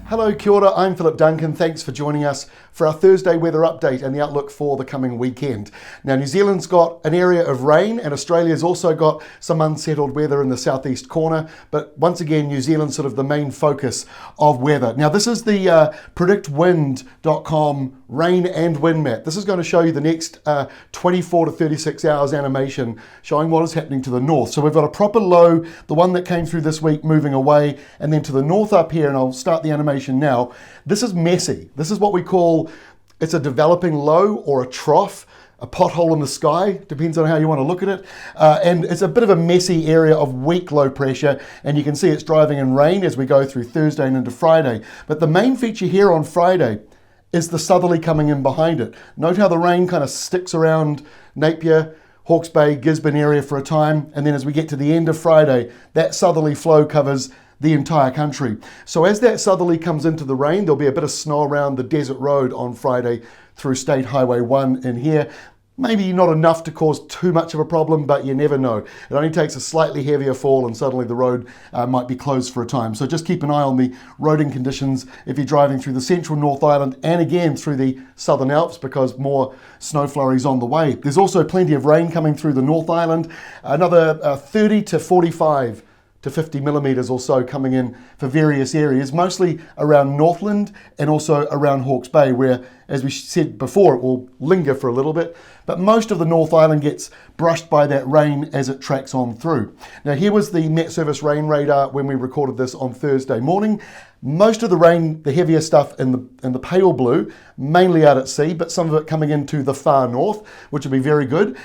Hello, kia ora, I'm Philip Duncan. Thanks for joining us for our Thursday weather update and the outlook for the coming weekend. Now, New Zealand's got an area of rain and Australia's also got some unsettled weather in the southeast corner, but once again, New Zealand's sort of the main focus of weather. Now, this is the predictwind.com rain and wind map. This is going to show you the next 24 to 36 hours animation showing what is happening to the north. So we've got a proper low, the one that came through this week, moving away, and then to the north up here, and I'll start the animation now. This is messy. This is what we call, it's a developing low or a trough, a pothole in the sky, depends on how you want to look at it. And it's a bit of a messy area of weak low pressure, and you can see it's driving in rain as we go through Thursday and into Friday. But the main feature here on Friday is the southerly coming in behind it. Note how the rain kind of sticks around Napier, Hawke's Bay, Gisborne area for a time, and then as we get to the end of Friday, that southerly flow covers the entire country. So as that southerly comes into the rain, there'll be a bit of snow around the desert road on Friday through State Highway 1 in here. Maybe not enough to cause too much of a problem, but you never know. It only takes a slightly heavier fall and suddenly the road might be closed for a time. So just keep an eye on the roading conditions if you're driving through the central North Island and again through the Southern Alps, because more snow flurries on the way. There's also plenty of rain coming through the North Island, another 30 to 45 to 50 millimetres or so coming in for various areas, mostly around Northland and also around Hawke's Bay, where, as we said before, it will linger for a little bit, but most of the North Island gets brushed by that rain as it tracks on through. Now, here was the Met Service rain radar when we recorded this on Thursday morning. Most of the rain, the heavier stuff in the pale blue, mainly out at sea, but some of it coming into the far north, which would be very good,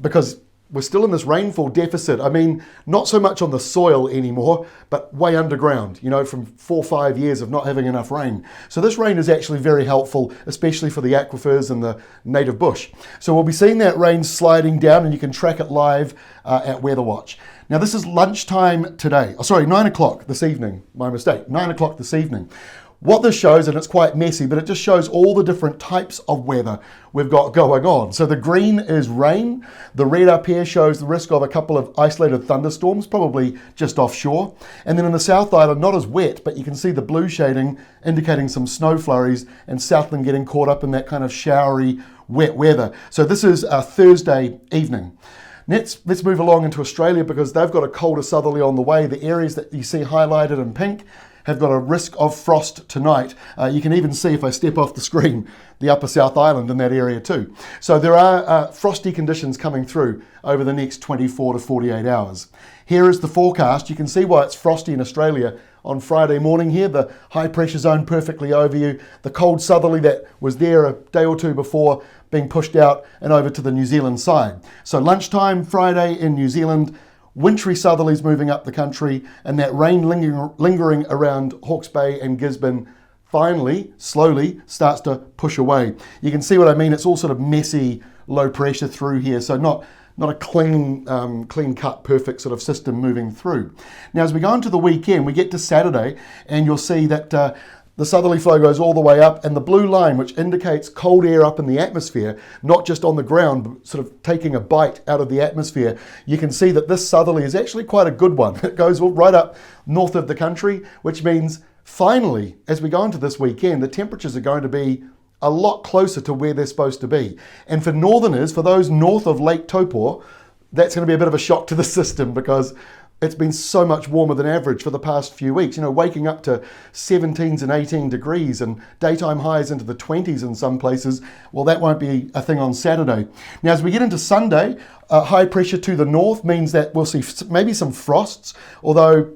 because we're still in this rainfall deficit. I mean, not so much on the soil anymore, but way underground, from 4 or 5 years of not having enough rain. So this rain is actually very helpful, especially for the aquifers and the native bush. So we'll be seeing that rain sliding down, and you can track it live at Weather Watch. Now, this is lunchtime today. 9 o'clock this evening. My mistake, 9 o'clock this evening. What this shows, and it's quite messy, but it just shows all the different types of weather we've got going on. So the green is rain. The red up here shows the risk of a couple of isolated thunderstorms, probably just offshore. And then in the South Island, not as wet, but you can see the blue shading indicating some snow flurries, and Southland getting caught up in that kind of showery, wet weather. So this is Thursday evening. Let's move along into Australia, because they've got a colder southerly on the way. The areas that you see highlighted in pink have got a risk of frost tonight. You can even see, if I step off the screen, the upper South Island in that area too. So there are frosty conditions coming through over the next 24 to 48 hours. Here is the forecast. You can see why it's frosty in Australia on Friday morning here. The high pressure zone perfectly over you. The cold southerly that was there a day or two before being pushed out and over to the New Zealand side. So lunchtime Friday in New Zealand, wintry southerlies moving up the country, and that rain lingering around Hawke's Bay and Gisborne finally, slowly, starts to push away. You can see what I mean. It's all sort of messy, low pressure through here, so not a clean cut, perfect sort of system moving through. Now, as we go into the weekend, we get to Saturday, and you'll see that the southerly flow goes all the way up, and the blue line, which indicates cold air up in the atmosphere, not just on the ground, but sort of taking a bite out of the atmosphere, you can see that this southerly is actually quite a good one. It goes right up north of the country, which means finally, as we go into this weekend, the temperatures are going to be a lot closer to where they're supposed to be. And for northerners, for those north of Lake Taupo, that's going to be a bit of a shock to the system, because it's been so much warmer than average for the past few weeks. Waking up to 17s and 18 degrees and daytime highs into the 20s in some places. Well, that won't be a thing on Saturday. Now, as we get into Sunday, high pressure to the north means that we'll see maybe some frosts, although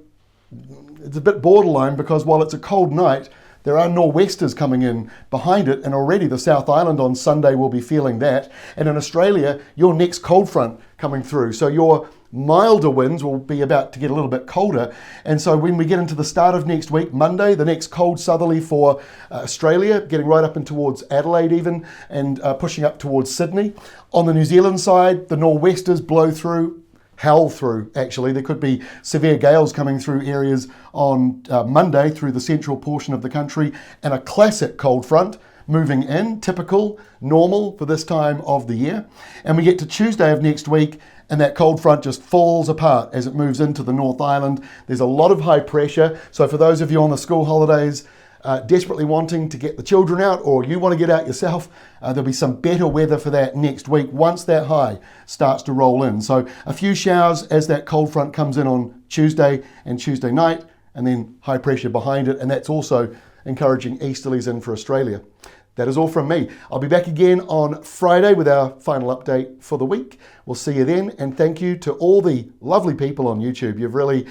it's a bit borderline, because while it's a cold night, there are nor'westers coming in behind it, and already the South Island on Sunday will be feeling that. And in Australia, your next cold front coming through. So your milder winds will be about to get a little bit colder. And so when we get into the start of next week, Monday, the next cold southerly for Australia, getting right up and towards Adelaide even, and pushing up towards Sydney. On the New Zealand side, the nor'westers blow through, howl through, actually. There could be severe gales coming through areas on Monday through the central portion of the country, and a classic cold front moving in, typical, normal for this time of the year. And we get to Tuesday of next week, and that cold front just falls apart as it moves into the North Island. There's a lot of high pressure. So for those of you on the school holidays, desperately wanting to get the children out, or you want to get out yourself, there'll be some better weather for that next week once that high starts to roll in. So a few showers as that cold front comes in on Tuesday and Tuesday night, and then high pressure behind it, and that's also encouraging easterlies in for Australia. That is all from me. I'll be back again on Friday with our final update for the week. We'll see you then, and thank you to all the lovely people on YouTube. You've really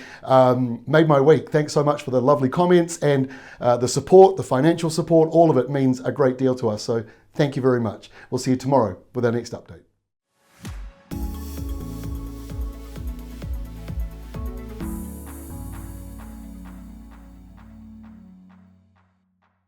made my week. Thanks so much for the lovely comments and the support, the financial support. All of it means a great deal to us. So thank you very much. We'll see you tomorrow with our next update.